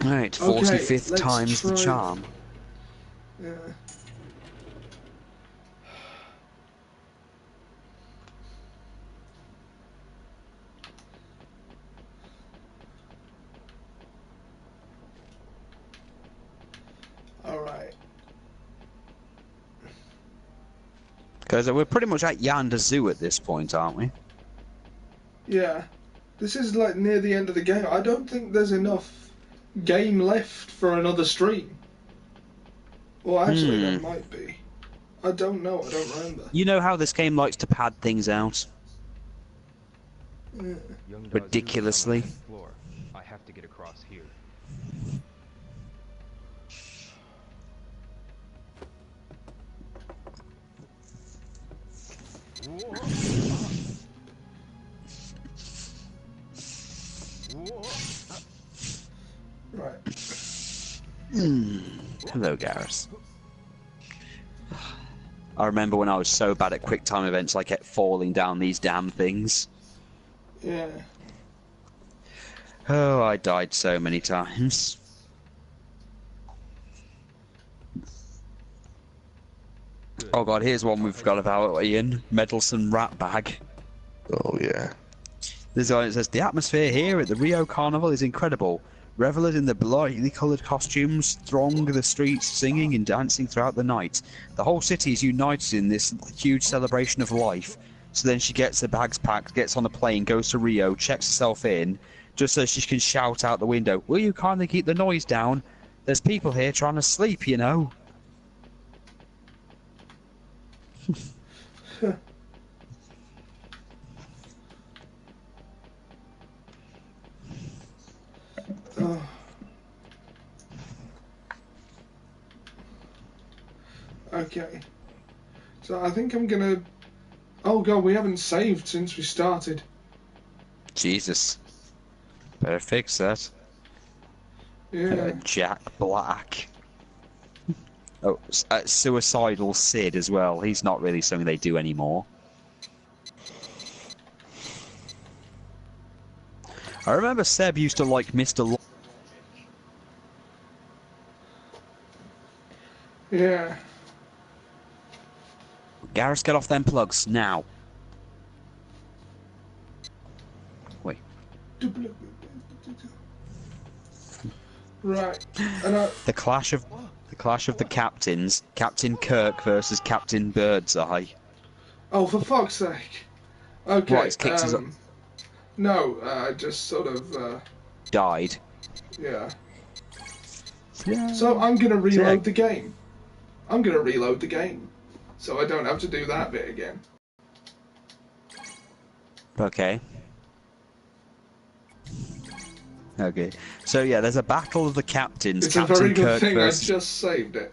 Right, Okay, 45th let's time's the try. charm. Yeah. All right. Because we're pretty much at Yanda Zoo at this point, aren't we? Yeah. This is like near the end of the game. I don't think there's enough game left for another stream. Well, actually, there Hmm. might be. I don't know. I don't remember. You know how this game likes to pad things out? Yeah. Young Dazu is on the Ridiculously. 10th floor. I have to get across here. Right. Hello, Garrus. I remember when I was so bad at quick time events, I kept falling down these damn things. Yeah. Oh, I died so many times. Oh god, here's one we've got about Ian. Meddlesome rat bag. Oh yeah. This one says, the atmosphere here at the Rio Carnival is incredible. Revelers in the brightly coloured costumes throng the streets singing and dancing throughout the night. The whole city is united in this huge celebration of life. So then she gets her bags packed, gets on a plane, goes to Rio, checks herself in, just so she can shout out the window, will you kindly keep the noise down? There's people here trying to sleep, you know. Oh. Okay. So I think I'm gonna. Oh god, we haven't saved since we started. Jesus. Better fix that. Yeah. Jack Black. Oh, Suicidal Sid as well. He's not really something they do anymore. I remember Seb used to like Mr. Logic. Yeah. Garrus, get off them plugs, now. Wait. Right. And The clash of the captains. Captain Kirk versus Captain Birdseye. oh, for fuck's sake. Okay. Right, it's kicked us up. No, I just sort of. Died. Yeah. Yeah. So I'm gonna reload the game. I'm gonna reload the game, so I don't have to do that bit again. Okay. Okay. So yeah, there's a battle of the captains. It's Captain a very good Kirk thing versus I just saved it.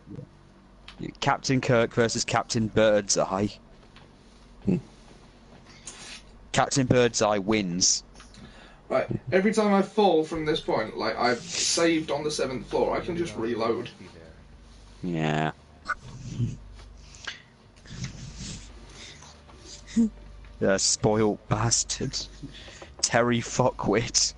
Captain Kirk versus Captain Birdseye. Captain Birdseye wins. Right. Every time I fall from this point, like I've saved on the 7th floor, I can just reload. Yeah. The spoiled bastard. Terry fuckwit.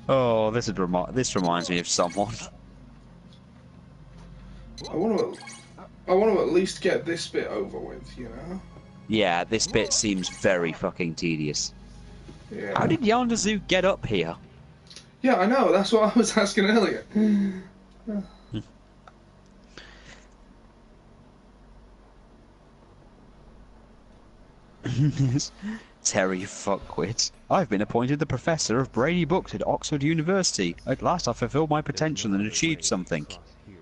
Oh, this reminds me of someone. I want to at least get this bit over with, you know? Yeah, this bit seems very fucking tedious. Yeah. How did Yanda Zoo get up here? Yeah, I know. That's what I was asking earlier. Terry fuckwit. I've been appointed the professor of brainy books at Oxford University. At last I fulfilled my potential and achieved something.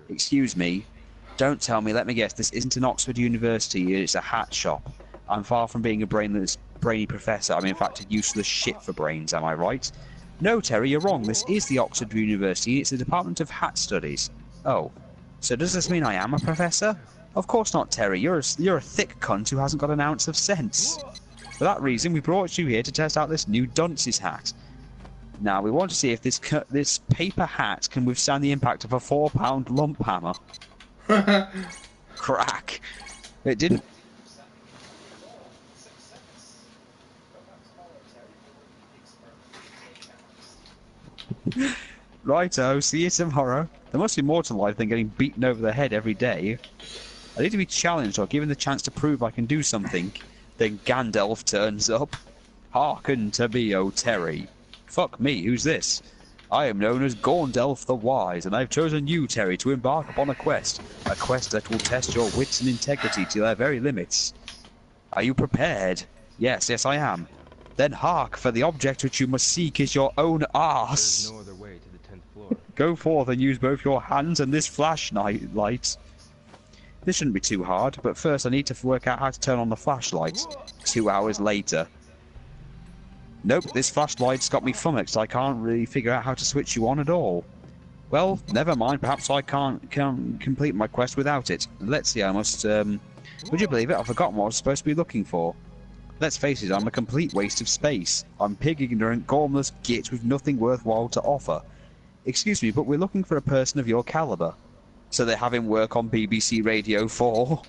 Excuse me. Don't tell me, let me guess, this isn't an Oxford University, it's a hat shop. I'm far from being a brainy professor. I'm in fact a useless shit for brains, am I right? No, Terry, you're wrong. This is the Oxford University. It's the Department of Hat Studies. Oh. So does this mean I am a professor? Of course not, Terry. You're a thick cunt who hasn't got an ounce of sense. For that reason, we brought you here to test out this new dunce's hat. Now, we want to see if this paper hat can withstand the impact of a 4-pound lump hammer. Crack. It didn't. Righto, see you tomorrow. There must be more to life than getting beaten over the head every day. I need to be challenged or given the chance to prove I can do something. Then Gandalf turns up. Hearken to me, O Terry. Fuck me, who's this? I am known as Gaundelf the Wise, and I've chosen you, Terry, to embark upon a quest. A quest that will test your wits and integrity to their very limits. Are you prepared? Yes, I am. Then hark, for the object which you must seek is your own arse. There's no other way to the 10th floor. Go forth and use both your hands and this flashlight. This shouldn't be too hard, but first I need to work out how to turn on the flashlight. 2 hours later. Nope, this flashlight's got me flummoxed. I can't really figure out how to switch you on at all. Well, never mind. Perhaps I can't complete my quest without it. Let's see, I must, would you believe it? I've forgotten what I was supposed to be looking for. Let's face it, I'm a complete waste of space. I'm pig-ignorant, gormless git with nothing worthwhile to offer. Excuse me, but we're looking for a person of your caliber. So they have him work on BBC Radio 4.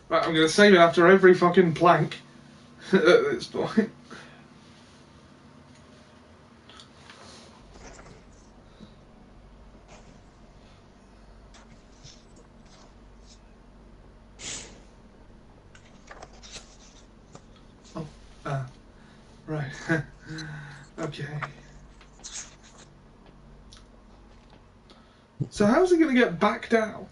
Right, I'm going to save it after every fucking plank at this point. Oh, right. Okay. So how's he going to get back down?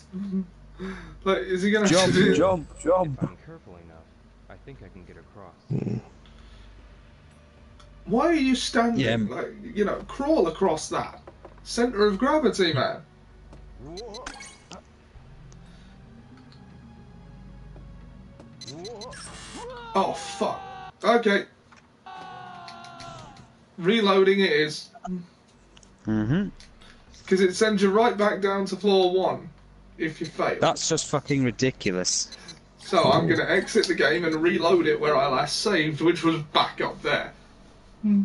Like, is he going to Jump, do... jump, If jump. I'm careful enough, I think I can get across. Why are you standing? Yeah. Like, you know, crawl across that. Center of gravity, man. Oh, fuck. Okay. Reloading it is. Mm-hmm. Because it sends you right back down to floor 1 if you fail. That's just fucking ridiculous. So I'm going to exit the game and reload it where I last saved, which was back up there. Hmm.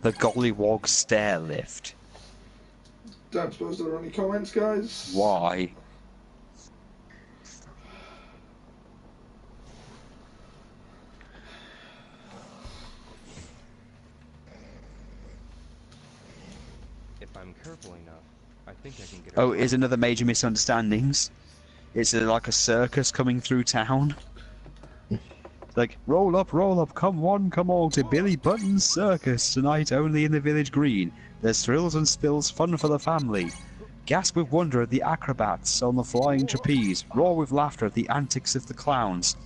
The Gollywog stair lift. Don't suppose there are any comments, guys? Why? If I'm careful enough, I think I can get Oh, across. here's another major misunderstandings. It's like a circus coming through town. Like, roll up, come one, come all to Billy Button's circus tonight only in the village green. There's thrills and spills, fun for the family. Gasp with wonder at the acrobats on the flying trapeze. Roar with laughter at the antics of the clowns.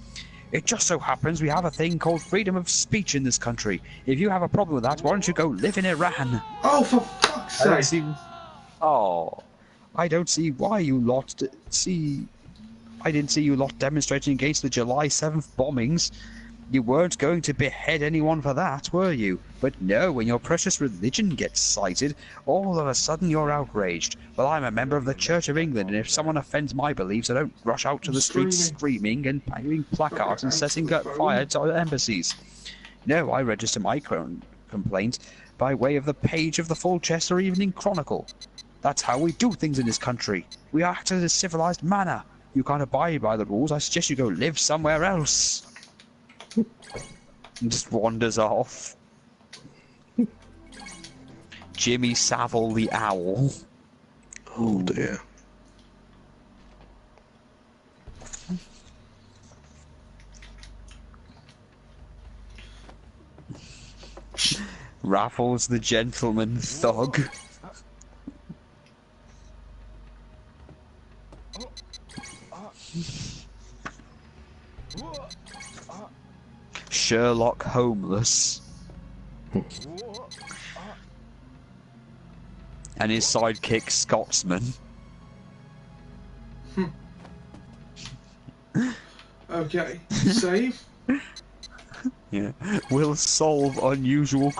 It just so happens we have a thing called freedom of speech in this country. If you have a problem with that, why don't you go live in Iran? Oh, for fuck's I don't sake! see... Oh, I don't see why you lot I didn't see you lot demonstrating against the July 7th bombings. You weren't going to behead anyone for that, were you? But no, when your precious religion gets cited, all of a sudden you're outraged. Well, I'm a member of the Church of England, and if someone offends my beliefs, I don't rush out to the streets screaming and hanging placards and setting fire to embassies. No, I register my complaint by way of the page of the Fulchester Evening Chronicle. That's how we do things in this country. We act in a civilized manner. You can't abide by the rules. I suggest you go live somewhere else. And just wanders off. Jimmy Savile the Owl. Oh dear. Raffles the Gentleman Thug. Sherlock Homeless. And his sidekick Scotsman. Okay, save. Yeah. Will solve unusual...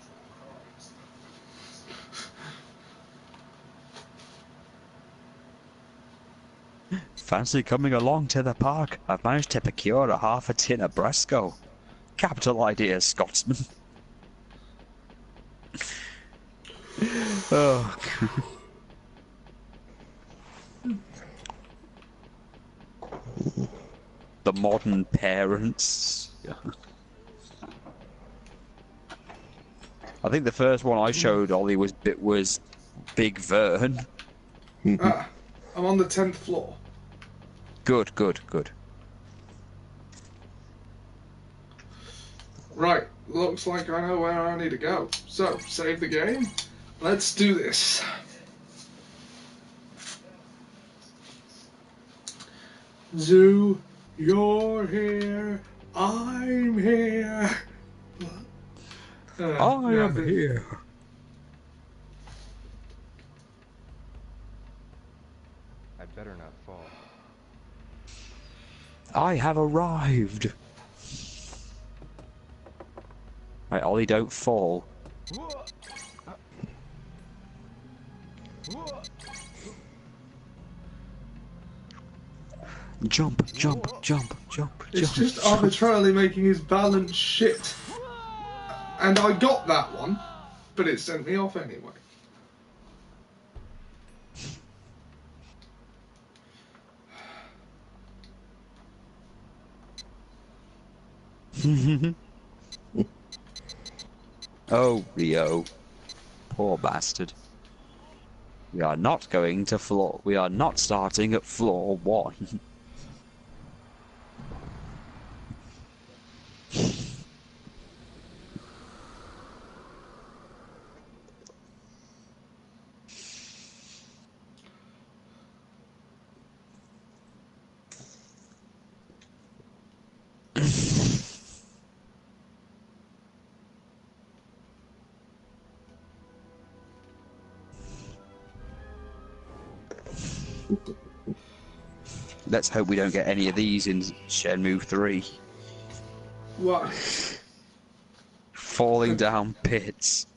Fancy coming along to the park? I've managed to procure a half a tin of Bresco. Capital idea, Scotsman. Oh. the modern parents. I think the first one I showed Ollie was Big Vern. Ah, I'm on the 10th floor. Good, good, good. Right, looks like I know where I need to go. So, save the game. Let's do this. Zoo, you're here. I'm here. I am here. I'd better not fall. I have arrived. Right, Ollie, don't fall. Jump, jump, jump, jump, It's jump. just arbitrarily making his balance shit. And I got that one, but it sent me off anyway. Oh, Rio. Poor bastard. We are not going to floor. We are not starting at floor 1. Let's hope we don't get any of these in Shenmue 3. Why? Falling down pits.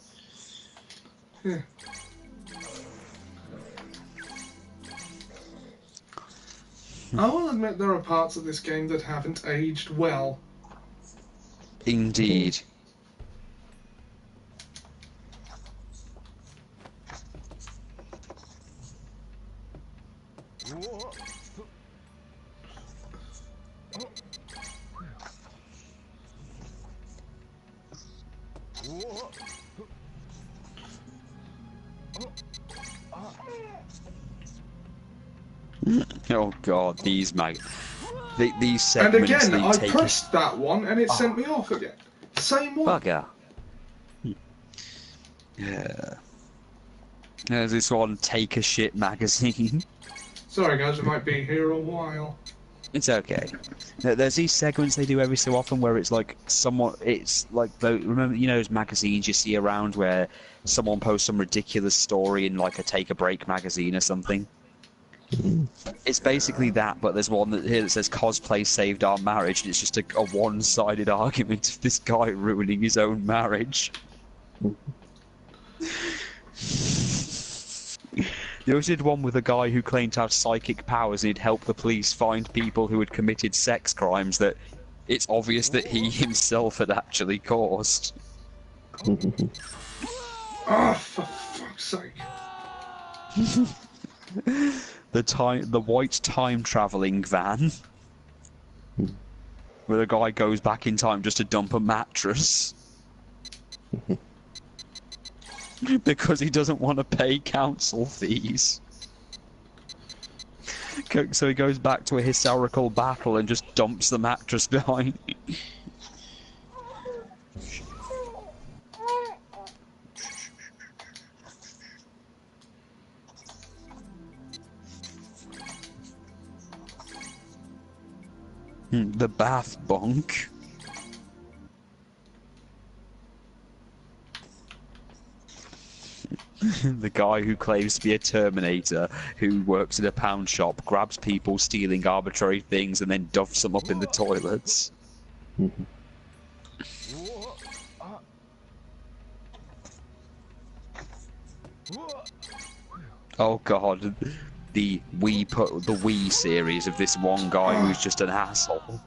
Yeah. I will admit there are parts of this game that haven't aged well. Indeed. Oh god, these these And segments again, they I take pressed that one and it sent me off again. Same one. bugger. Yeah. There's this one, Take a Shit magazine. Sorry guys, we might be here a while. It's okay. There's these segments they do every so often where it's like it's like remember, you know, those magazines you see around where someone posts some ridiculous story in like a Take a Break magazine or something. It's basically that, but there's one here that says cosplay saved our marriage, and it's just a one-sided argument of this guy ruining his own marriage. They also did one with a guy who claimed to have psychic powers and he'd help the police find people who had committed sex crimes that it's obvious that he himself had actually caused. Oh, for fuck's sake. The white time-travelling van. Where the guy goes back in time just to dump a mattress. Because he doesn't want to pay council fees. So he goes back to a historical battle and just dumps the mattress behind. The bath bunk. The guy who claims to be a Terminator, who works in a pound shop, grabs people stealing arbitrary things and then duffs them up in the toilets. Oh god, the Wii series of this one guy who's just an asshole.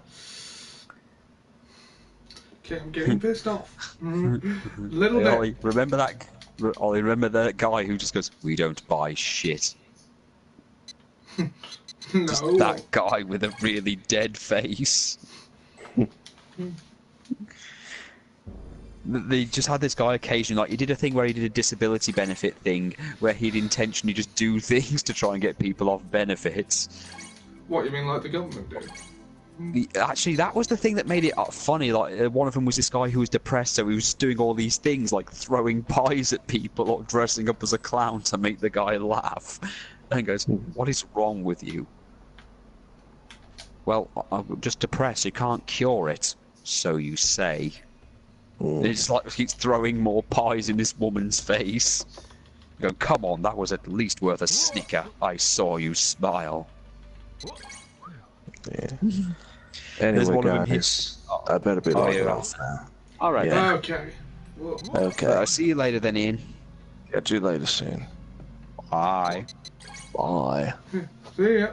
Okay, I'm getting pissed off. Little Hey, bit. Ollie, remember that guy who just goes, "We don't buy shit." Just No. that guy with a really dead face. They just had this guy occasionally, like, he did a thing where he did a disability benefit thing, where he'd intentionally just do things to try and get people off benefits. What, you mean like the government do? Actually, that was the thing that made it funny. Like, one of them was this guy who was depressed, so he was doing all these things, like throwing pies at people or dressing up as a clown to make the guy laugh. And goes, "What is wrong with you?" "Well, I'm just depressed. You can't cure it, so you say." And it's like he's throwing more pies in this woman's face. You go, "Come on, that was at least worth a snicker. I saw you smile." Yeah. There's Anyway, one of them guys, I better be logging off now. All right, Yeah. then. Okay. Well, Okay. I'll see you later, then, Ian. Catch you later soon. Bye. Bye. see ya.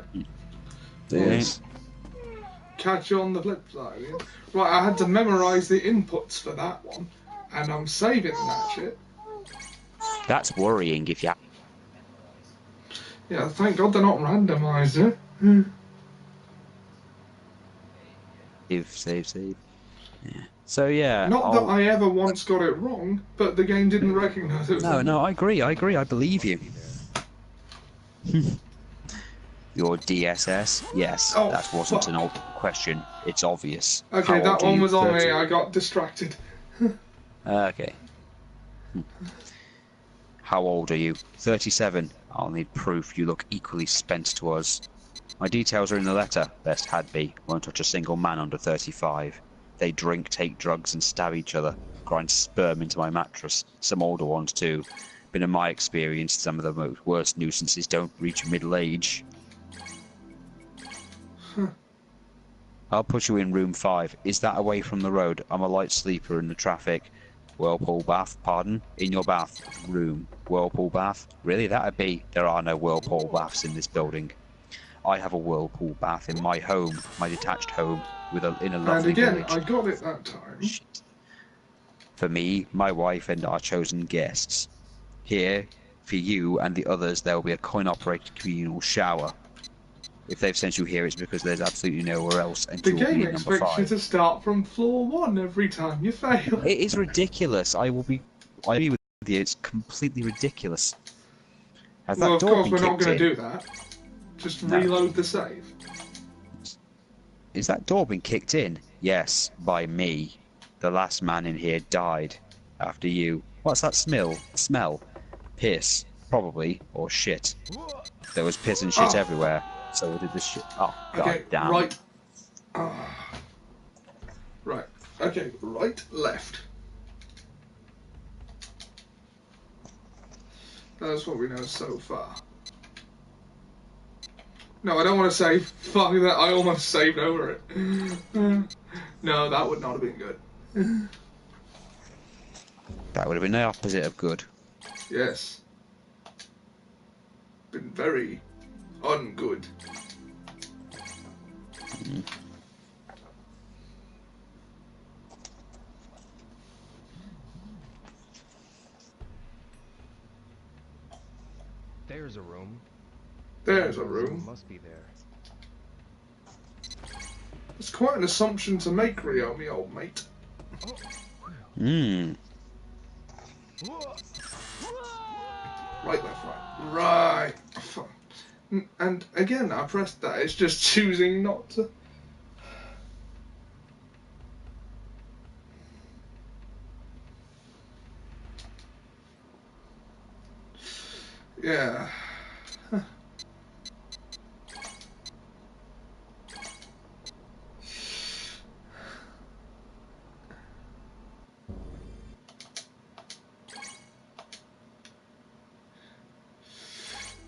Yes. Catch you on the flip side. Yeah? Right, I had to memorise the inputs for that one, and I'm saving that shit. That's worrying if you. Yeah, thank God they're not randomised, huh? Save. Yeah. So yeah. Not that I ever once got it wrong, but the game didn't recognise it. No, I agree. I believe you. Your DSS? Yes, Oh, that wasn't fuck. an old question. It's obvious. Okay, How that old are one you? was on 30? me. I got distracted. Okay. How old are you? 37. I'll need proof you look equally spent to us. My details are in the letter. Best had be. Won't touch a single man under 35. They drink, take drugs, and stab each other. Grind sperm into my mattress. Some older ones too. Been in my experience, some of the worst nuisances don't reach middle age. I'll put you in room 5. Is that away from the road? I'm a light sleeper in the traffic. Whirlpool bath, pardon? In your bath room. Whirlpool bath? Really, that'd be. There are no whirlpool baths in this building. I have a whirlpool bath in my home, my detached home, in a And lovely again, village. I got it that time. Shit. For me, my wife, and our chosen guests. Here, for you and the others, there will be a coin-operated communal shower. If they've sent you here, it's because there's absolutely nowhere else, and The you will game be in number expects you 5. to start from floor 1 every time you fail. It is ridiculous. I agree with you. It's completely ridiculous. Has Well, that of door course, been we're not kicked going to in? do that. Just No. reload the save. Is that door been kicked in? Yes, by me. The last man in here died. After you. What's that smell? Piss. Probably. Or shit. There was piss and shit everywhere. So did the shit. Oh, god Okay, damn. right. Right. Okay, right, left. That's what we know so far. No, I don't want to save. Fuck that, I almost saved over it. No, that would not have been good. That would have been the opposite of good. Yes. Been very ungood. There's a room. There's a room. Must be there. It's quite an assumption to make, Ryomi, old mate. Hmm. Right, left, right. Right. Fuck. And again, I pressed that. It's just choosing not to. Yeah.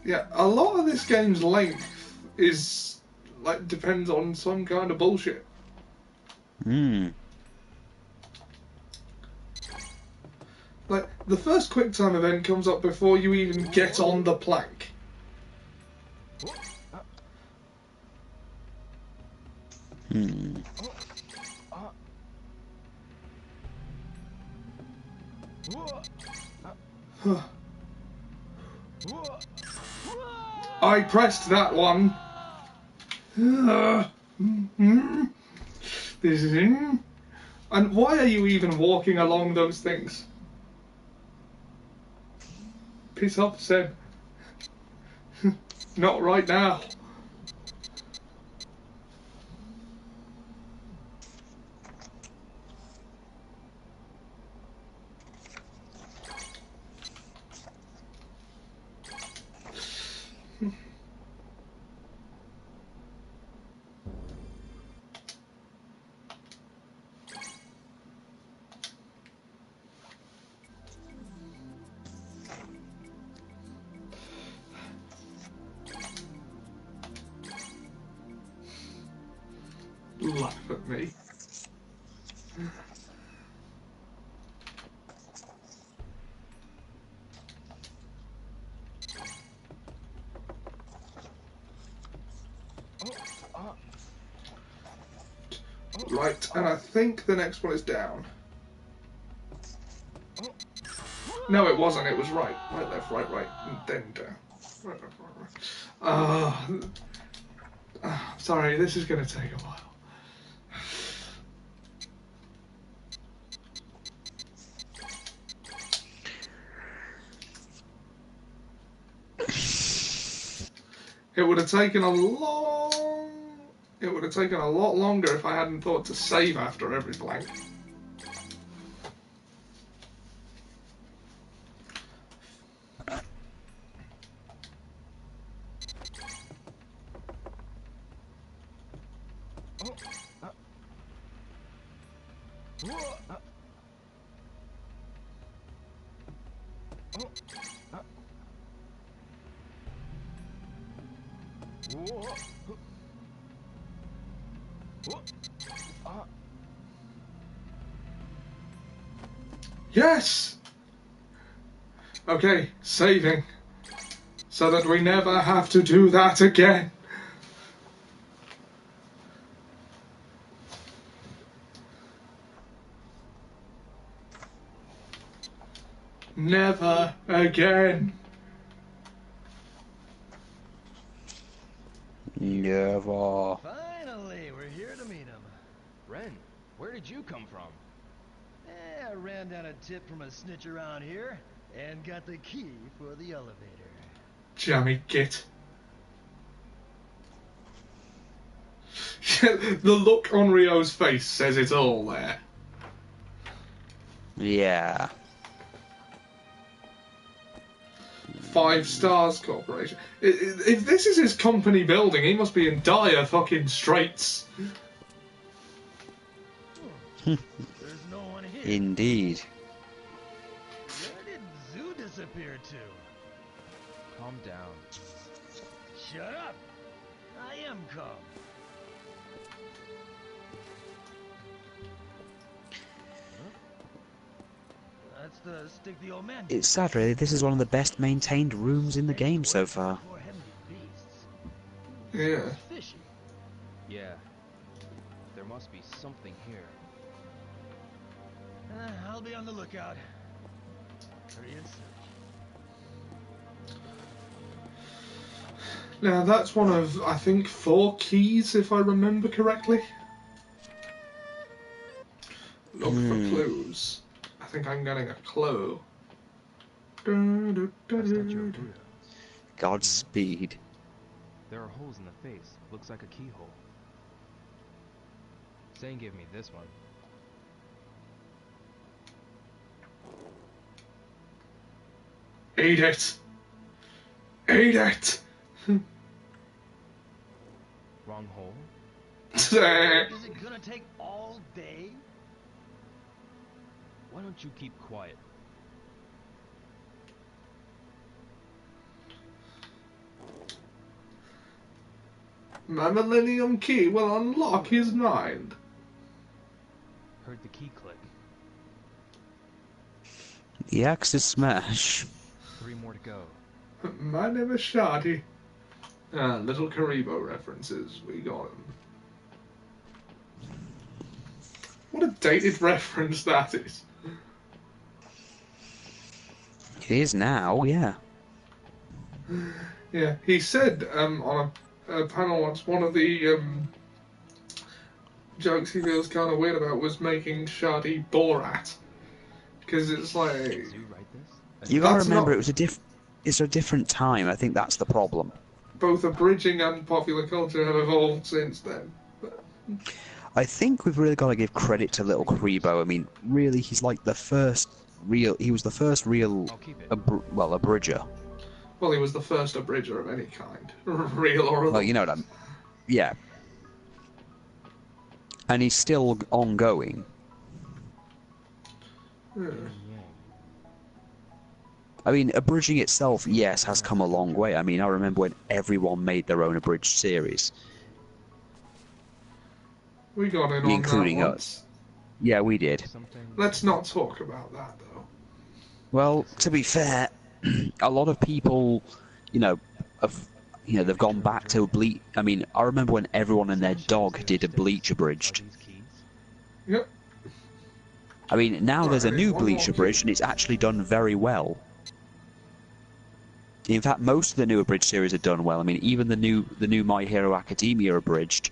Yeah, a lot of this game's length is like depends on some kind of bullshit. Hmm. Like the first quick time event comes up before you even get on the plank. Hmm. I pressed that one. This is. And why are you even walking along those things? Piss off, Seb. Not right now. Laugh at me. Right, and I think the next one is down. No, it wasn't. It was right. Right, left, right, and then down. Right, left, right. Sorry, this is going to take a while. It would have taken a lot longer if I hadn't thought to save after every blank. Yes! Okay, saving. So that we never have to do that again. Never again. Never. Finally, we're here to meet him. Ren, where did you come from? I ran down a tip from a snitch around here and got the key for the elevator. Jammy git. The look on Rio's face says it all there. Yeah. 5 Stars Corporation. If this is his company building, he must be in dire fucking straits. There's no one here. Indeed. Where did Zoo disappear to? Calm down. Shut up! I am calm. That's the stick the old man. It's sad, really. This is one of the best maintained rooms in the game so far. More heavenly beasts. Yeah. Fishy. Yeah. There must be something here. I'll be on the lookout. Hurry and search. Now that's one of, I think, 4 keys, if I remember correctly. Look for clues. I think I'm getting a clue. Godspeed. There are holes in the face. Looks like a keyhole. Zane gave me this one. Eat it! Eat it! Wrong hole? Is it gonna take all day? Why don't you keep quiet? My Millennium Key will unlock his mind. Heard the key click. The axe is smash. 3 more to go. My name is Shardy. Little Karibo references, we got him. What a dated reference that is. It is now, yeah. Yeah, he said on panel once, one of the jokes he feels kind of weird about was making Shardy Borat. Because it's like... Did you write this? You gotta That's remember, not- it's a different time. I think that's the problem. Both abridging and popular culture have evolved since then. I think we've really got to give credit to Little Kribo. I mean, really, he's like the first real... He was the first real... I'll keep it. abridger. Well, he was the first abridger of any kind. Real or other. Well, you know what I'm... Yeah. And he's still ongoing. Yeah. I mean, abridging itself, yes, has come a long way. I mean, I remember when everyone made their own abridged series. We got in on Including that us. once. Yeah, we did. Something. Let's not talk about that, though. Well, to be fair, a lot of people, they've gone back to Bleach. I mean, I remember when everyone and their dog did a Bleach abridged. Are these keys? Yep. I mean, now there's a new One Bleach more abridged, and it's actually done very well. In fact, most of the new abridged series are done well. I mean, even the new My Hero Academia abridged.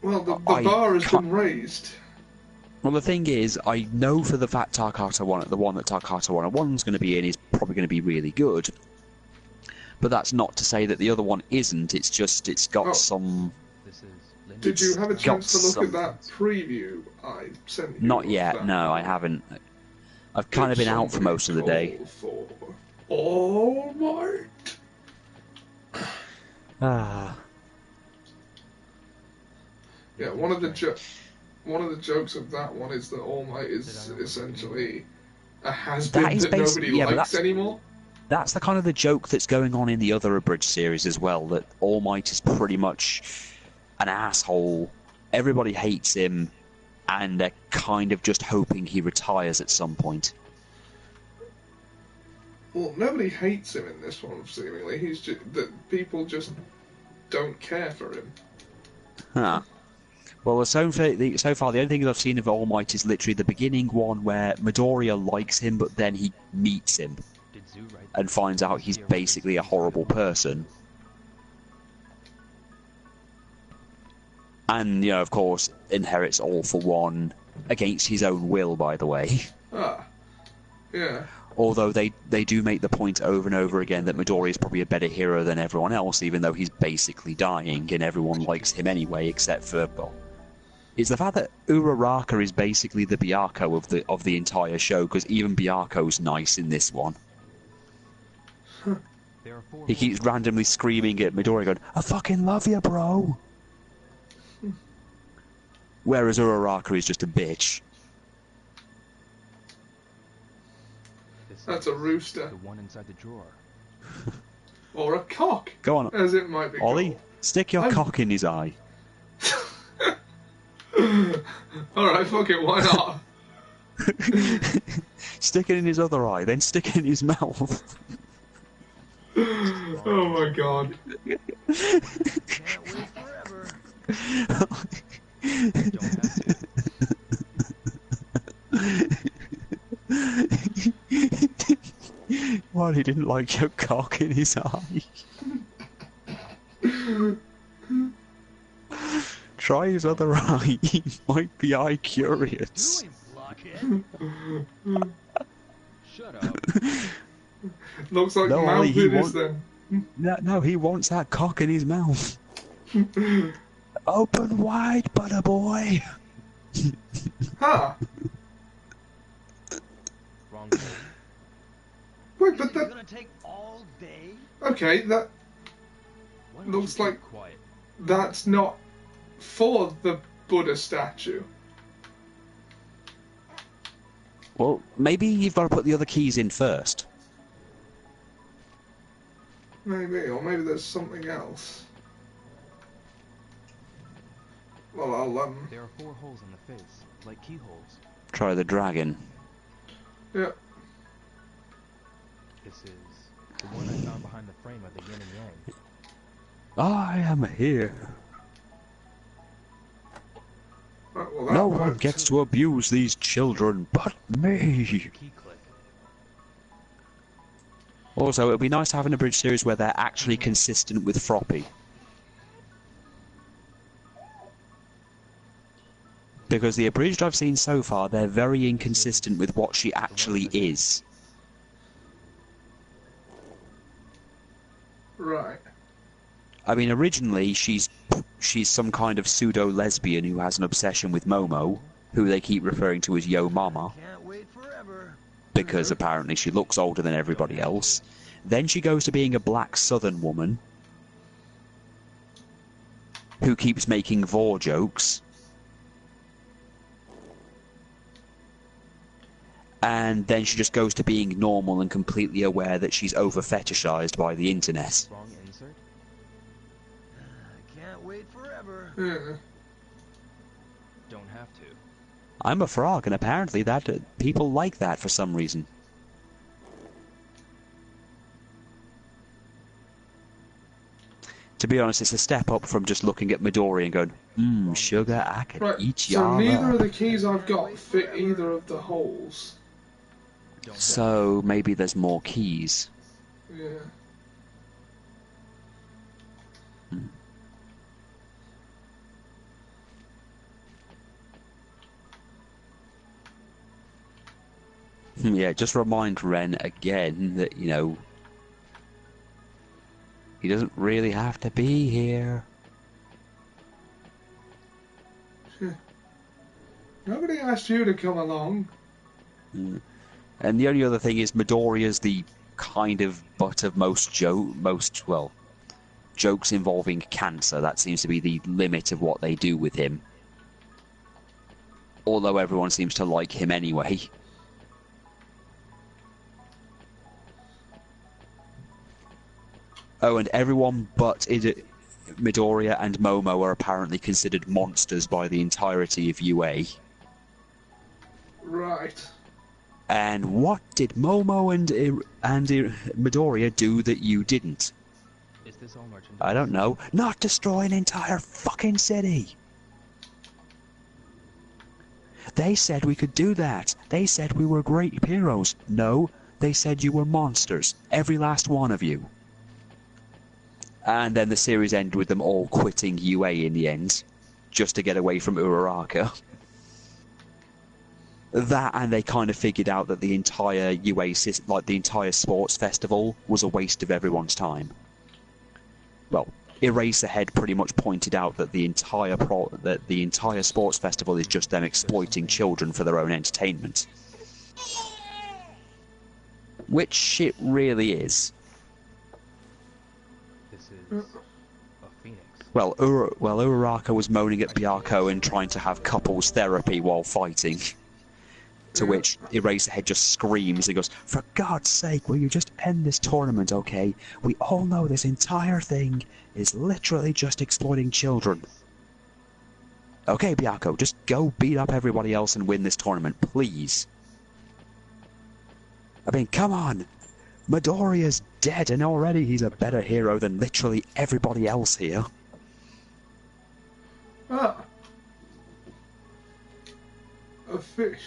Well, the I bar has can't- been raised. Well, the thing is, I know for the fact the one that Takahata 101's going to be in is probably going to be really good. But that's not to say that the other one isn't. It's just it's got Oh. some. This is Linda. Did you have a got chance to look some- at that preview I sent you? Not of yet. that? No, I haven't. I've kind of been out for most of the day. For All Might. Ah. Yeah, one of the jokes of that one is that All Might is essentially a has-been That is that nobody yeah, but likes that's- anymore. That's the kind of the joke that's going on in the other abridged series as well. That All Might is pretty much an asshole. Everybody hates him, and they're kind of just hoping he retires at some point. Well, nobody hates him in this one, seemingly. He's just that people just don't care for him. Huh. Well, so far, the only thing I've seen of All Might is literally the beginning one where Midoriya likes him, but then he meets him Did Zoo write and finds out he's basically a horrible person. And, of course, inherits All for One against his own will, by the way. Ah, yeah. Although they do make the point over and over again that Midoriya is probably a better hero than everyone else, even though he's basically dying and everyone likes him anyway, except for, well, it's the fact that Uraraka is basically the Byakuya of the entire show, because even Byakuya's nice in this one. There are 4 He keeps randomly screaming at Midoriya going, "I fucking love you, bro!" Whereas Uraraka is just a bitch. This That's is a rooster. The one inside the drawer. Or a cock, Go on, as it might be Ollie, called. stick your I'm- cock in his eye. Alright, fuck it, why not? Stick it in his other eye, then stick it in his mouth. Oh my god. Can't wait forever. Don't have to. Why he didn't like your cock in his eye? Try his other eye. He might be eye curious. Doing, blockhead. Shut up. Looks like No, mouth Ollie, he it is won't- then. No, he wants that cock in his mouth. Open wide, butter boy. Huh. Wrong thing. Wait, but It's that... gonna take all day. Okay, Why don't Looks you like- keep quiet? that's not for the Buddha statue. Well, maybe you've got to put the other keys in first. Maybe, or maybe there's something else. Well, I'll, There are 4 holes on the face, like keyholes. Try the dragon. yeah. This is the one I found behind the frame of the yin and yang. I am here. Right, well, that No one worked. gets to abuse these children but me. Key click. Also, it would be nice to have an abridged series where they're actually consistent with Froppy. Because the abridged I've seen so far, they're very inconsistent with what she actually is. Right. I mean, originally she's some kind of pseudo-lesbian who has an obsession with Momo, who they keep referring to as Yo Mama, Can't wait forever. because apparently she looks older than everybody else. Then she goes to being a black southern woman, who keeps making vor jokes. And then she just goes to being normal and completely aware that she's over-fetishized by the internet. Wrong insert? Can't wait forever. Yeah. Don't have to. I'm a frog, and apparently that people like that for some reason. To be honest, it's a step up from just looking at Midori and going, sugar, I could Right. eat So y'all neither up. of the keys I've got fit either of the holes. So maybe there's more keys. Yeah. Yeah, just remind Ren again that, you know, he doesn't really have to be here. Nobody asked you to come along. And the only other thing is Midoriya's the kind of butt of most jokes involving cancer. That seems to be the limit of what they do with him. Although everyone seems to like him anyway. Oh, and everyone but Midoriya and Momo are apparently considered monsters by the entirety of UA. Right. And what did Momo and Midoriya do that you didn't? Is this all merchandise? I don't know. Not destroy an entire fucking city! They said we could do that. They said we were great heroes. No, they said you were monsters. Every last one of you. And then the series ended with them all quitting UA in the end, just to get away from Uraraka. That, and they kind of figured out that the entire UA system, like the entire sports festival, was a waste of everyone's time. Well, Eraserhead pretty much pointed out that the entire sports festival is just them exploiting children for their own entertainment. Which it really is. This is a phoenix. Well, Uraraka was moaning at Byako and trying to have couples therapy while fighting. To which Eraserhead just screams and goes, "For God's sake, will you just end this tournament, okay? We all know this entire thing is literally just exploiting children. Okay, Byako, just go beat up everybody else and win this tournament, please." I mean, come on! Midoriya's dead and already he's a better hero than literally everybody else here. Ah. A fish.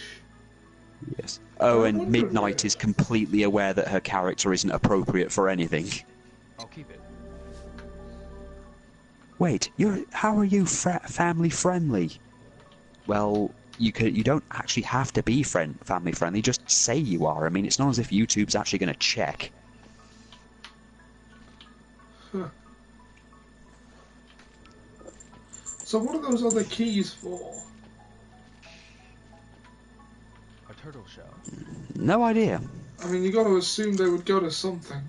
Yes. Oh, I and wonder Midnight is completely aware that her character isn't appropriate for anything. I'll keep it. Wait, how are you family friendly? Well, you don't actually have to be family friendly. Just say you are. I mean, it's not as if YouTube's actually going to check. Huh. So what are those other keys for? A turtle shell. No idea. I mean, you got to assume they would go to something.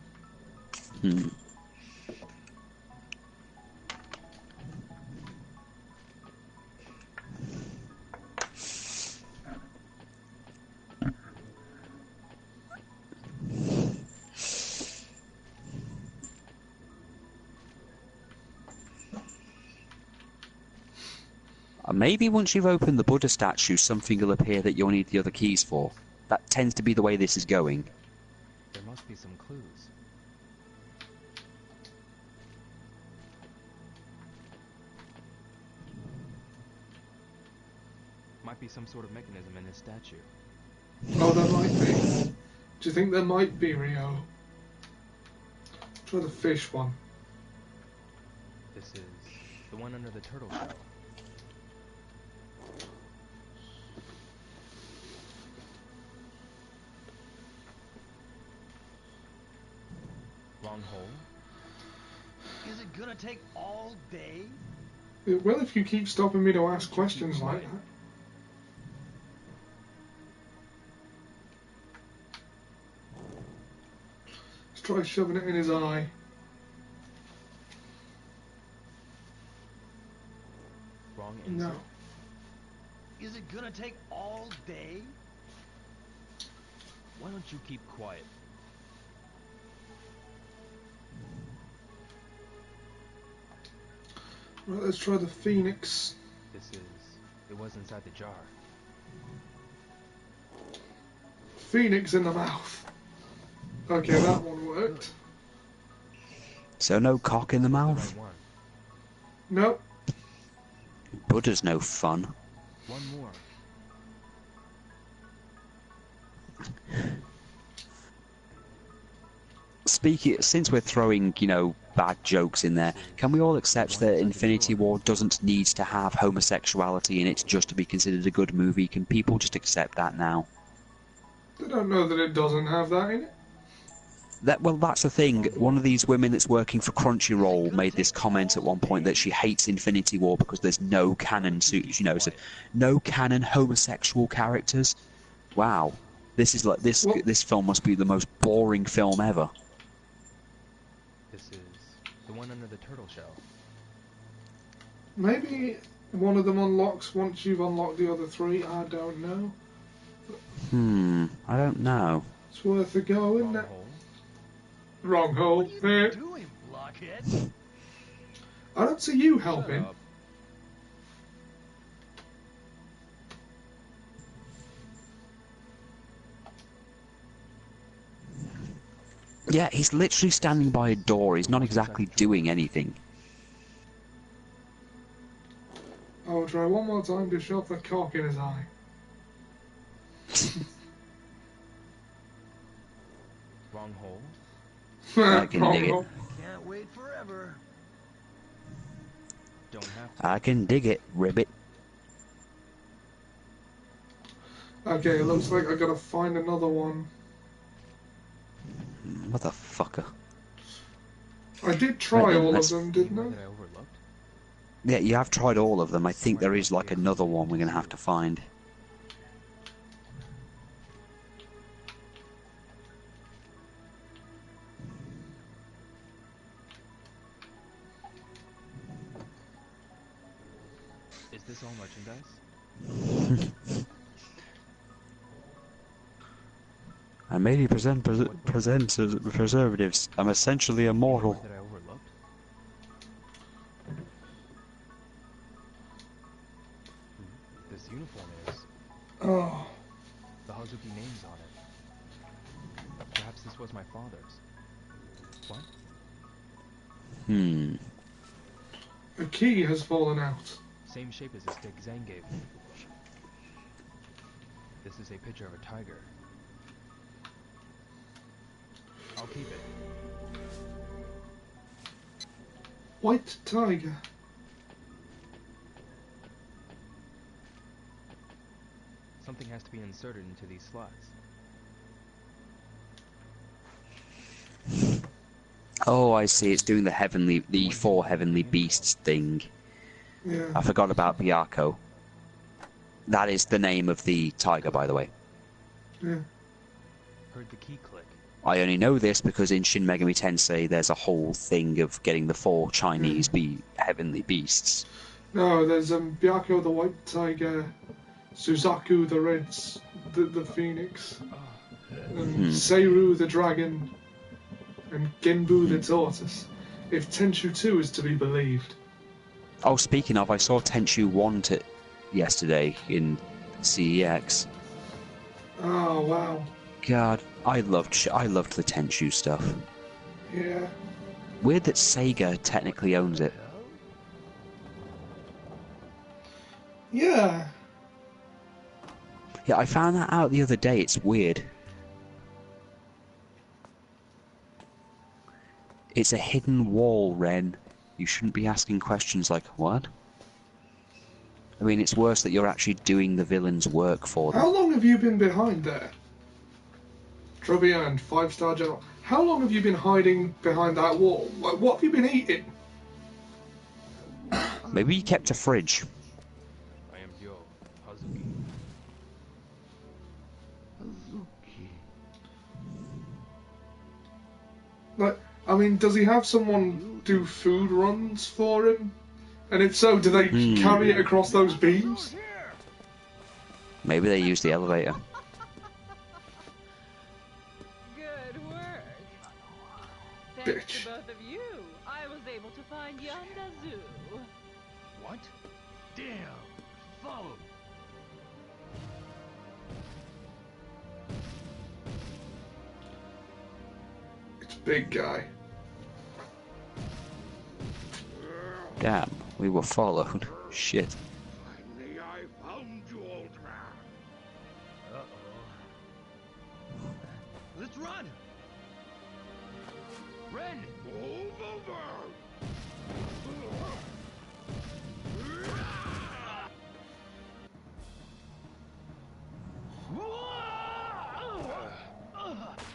Maybe once you've opened the Buddha statue, something will appear that you'll need the other keys for. That tends to be the way this is going. There must be some clues. Might be some sort of mechanism in this statue. Oh, there might be. Do you think there might be, Rio? Try the fish one. This is the one under the turtle shell. Wrong hole? Is it gonna take all day? It will if you keep stopping me to ask questions like that. Let's try shoving it in his eye. Wrong answer? No. Is it gonna take all day? Why don't you keep quiet? Right, let's try the Phoenix. It was inside the jar. Phoenix in the mouth. Okay, that one worked. So no cock in the mouth? Right one. Nope. Buddha's no fun. One more. Speaking, since we're throwing, you know, bad jokes in there, can we all accept that Infinity War doesn't need to have homosexuality in it just to be considered a good movie? Can people just accept that now? I don't know that it doesn't have that in it. Well, that's the thing. One of these women that's working for Crunchyroll made this comment at one point that she hates Infinity War because there's no canon, you know, so no canon homosexual characters. Wow, this is like this. Well, this film must be the most boring film ever. This is the one under the turtle shell. maybe one of them unlocks once you've unlocked the other three. I don't know. I don't know. It's worth a go, isn't Wrong it? hole? Wrong hole. What are you doing, blockhead? I don't see you Shut helping. up. Yeah, he's literally standing by a door. He's not exactly doing anything. I'll try one more time to shove the cock in his eye. Wrong hole? I can Wrong dig it. hole. Can't wait forever. Don't have to. I can dig it, ribbit. Okay, it looks like I gotta find another one. Motherfucker. I did try Right then, all of let's- them, didn't Anyone I? that I overlooked? Yeah, you have tried all of them. I think there is like another one we're gonna have to find. Is this all merchandise? I mainly present preservatives. I'm essentially immortal. Anyone that I overlooked? This uniform is. Oh, The Hazuki name's on it. Perhaps this was my father's. What? a key has fallen out. Same shape as the stick Zane gave me. This is a picture of a tiger. I'll keep it. White tiger. Something has to be inserted into these slots. Oh, I see. It's doing the four heavenly beasts thing. Yeah. I forgot about Byako. That is the name of the tiger, by the way. Yeah. Heard the key click. I only know this because in Shin Megami Tensei there's a whole thing of getting the four Chinese heavenly beasts. No, there's Byako the white tiger, Suzaku the red, the phoenix, Seiru the dragon, and Genbu the tortoise. If Tenchu 2 is to be believed. Oh, speaking of, I saw Tenchu 1 yesterday in CEX. Oh wow. God, I loved the Tenchu stuff. Yeah. Weird that Sega technically owns it. Yeah. Yeah, I found that out the other day. It's weird. It's a hidden wall, Ren. You shouldn't be asking questions like, what? I mean, it's worse that you're actually doing the villain's work for them. How long have you been behind there? Trophy earned, 5-star general. How long have you been hiding behind that wall? Like, what have you been eating? Maybe he kept a fridge. I am Yo, Hazuki. Hazuki. Like, I mean, does he have someone do food runs for him? And if so, do they carry it across those beams? Maybe they used the elevator. Good work. Thanks Bitch. to both of you, I was able to find Yandazu. What? Damn. Follow. It's big guy. Damn, we were followed. Shit. Finally, I found you, old man. Uh-oh. Let's run. Ren, move over.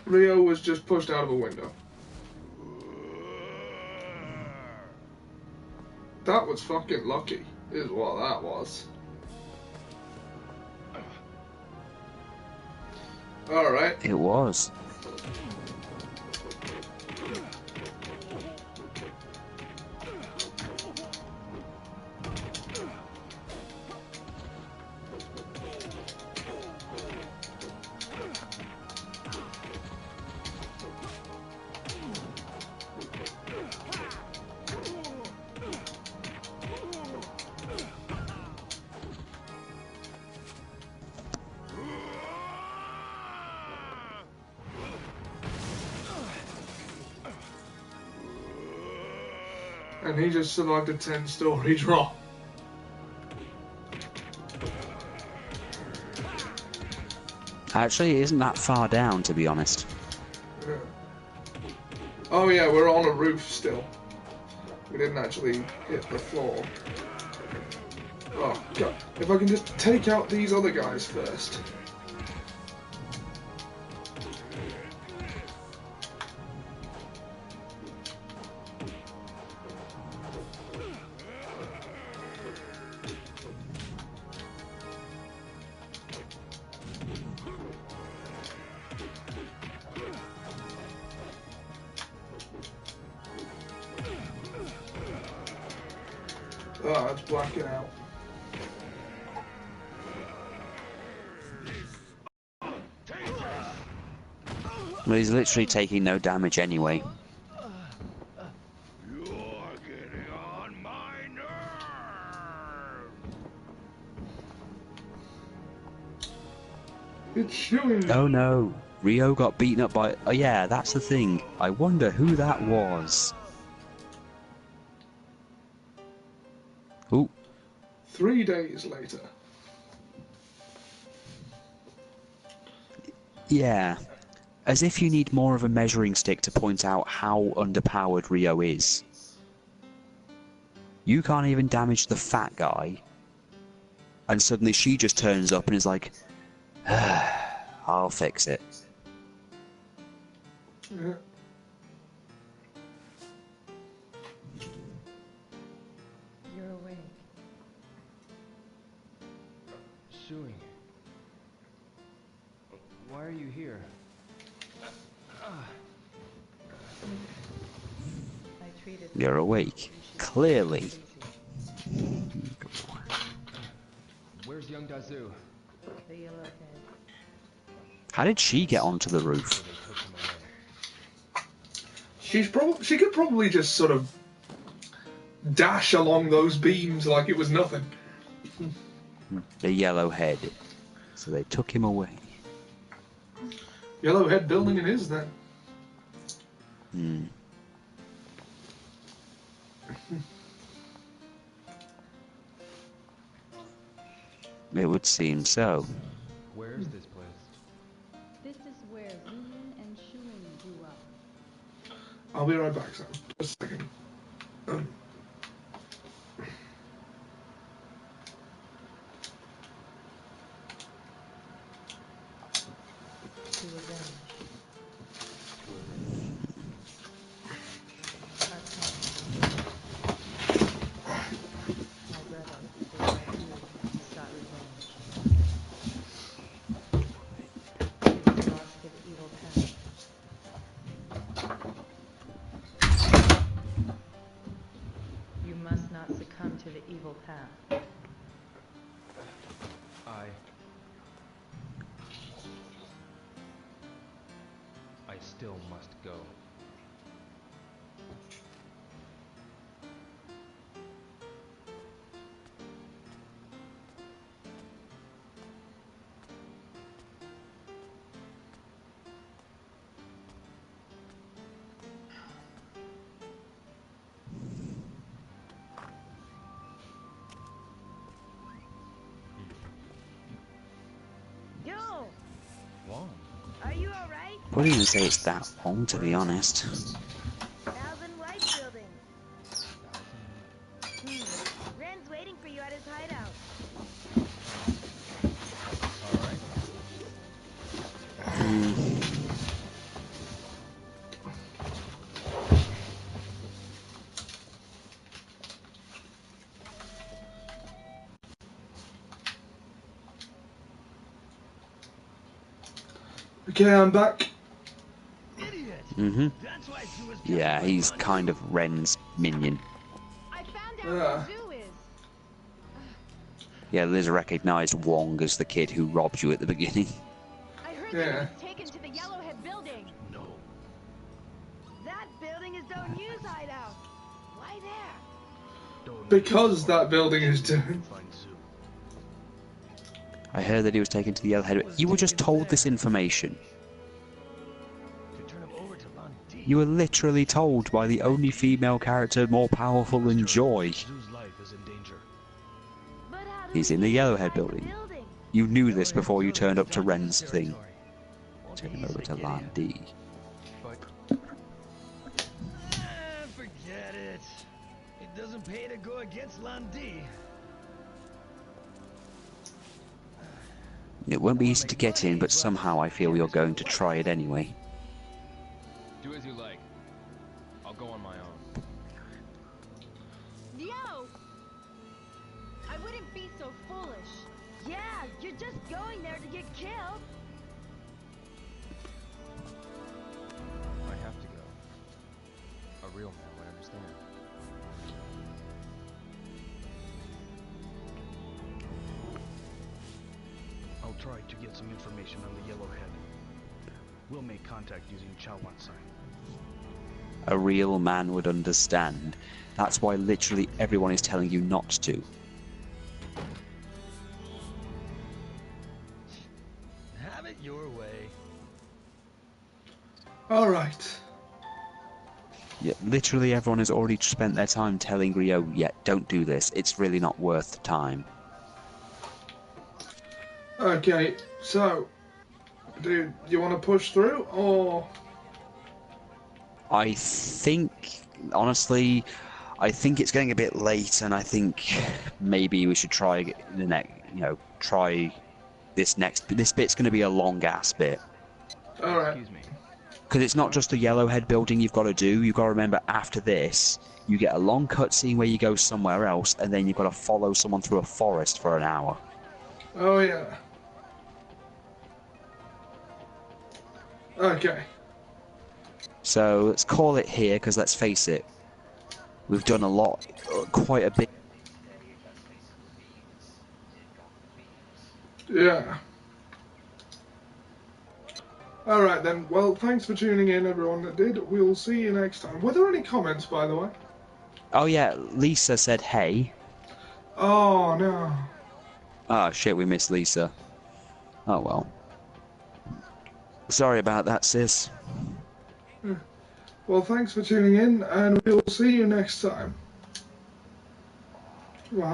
Rio was just pushed out of a window. That was fucking lucky, is what that was. Alright. It was. And he just survived a 10-story drop. Actually, it isn't that far down, to be honest. Yeah. Oh yeah, we're on a roof still. We didn't actually hit the floor. Oh god, if I can just take out these other guys first. Oh, it's blacking out. Well, he's literally taking no damage anyway. You're getting on my nerves. It's shooting. Oh no, Rio got beaten up by... Oh yeah, that's the thing. I wonder who that was. Ooh. 3 days later. Yeah. As if you need more of a measuring stick to point out how underpowered Rio is. You can't even damage the fat guy. And suddenly she just turns up and is like, I'll fix it. Yeah. You're awake. Suing. Why are you here? I treated You're awake. Clearly. Where's young Dazu? the yellow head. How did she get onto the roof? So they took him away. She could probably just sort of dash along those beams like it was nothing. The yellow head. So they took him away. Yellowhead building it is then. Hmm. It would seem so. Where's this place? This is where Zunin and Shuin grew up. I'll be right back, Sam. Just a second. To revenge. To revenge. not succumb to the evil path. I still must go. Yo, Wong. are you alright? Wouldn't even say it's that long, to be honest. 1,000 White Building. Ren's waiting for you at his hideout. Alright. Okay, I'm back. Idiot. That's why Zoo is Yeah, he's kind of Ren's minion. I found out Yeah. where Zoo is. Yeah, Liz recognised Wong as the kid who robbed you at the beginning. I heard Yeah. that he was taken to the Yellowhead building. No. That building is Donyu's hideout. Why there? Don't Because that building is done. find Zoo. I heard that he was taken to the Yellowhead. You were just told this information. To turn him over to Landi. You were literally told by the only female character more powerful than Joy. Zoo's life is in danger. But how do He's we in the get Yellowhead inside the building. building? You knew this before you turned up to Down Ren's the thing. territory. Won't Turn be him over easy to get in. Landi. But Forget it. It doesn't pay to go against Landi. It won't be easy to get in, but somehow I feel you're going to try it anyway. do as you like. I'll go on my own. Yo! I wouldn't be so foolish. Yeah, you're just going there to get killed. I have to go. A real man would understand. I'll try to get some information on the Yellowhead. We'll make contact using Chawansai. A real man would understand. That's why literally everyone is telling you not to. Have it your way. Alright. Yeah, literally everyone has already spent their time telling Rio, yeah, don't do this. It's really not worth the time. Okay, so, do you want to push through, or? I think, honestly, I think it's getting a bit late, and I think maybe we should try the next, try this next. This bit's going to be a long ass bit. Alright. Excuse me. Because it's not just the Yellowhead building you've got to do. You've got to remember after this, you get a long cutscene where you go somewhere else, and then you've got to follow someone through a forest for an hour. Oh, yeah. Okay. So let's call it here, because let's face it, we've done a lot, quite a bit. Yeah. Alright then, well, thanks for tuning in, everyone that did. We'll see you next time. Were there any comments, by the way? Oh yeah, Lisa said hey. Oh, no. Oh shit, we missed Lisa. Oh well. Sorry about that, sis. Well, thanks for tuning in, and we'll see you next time.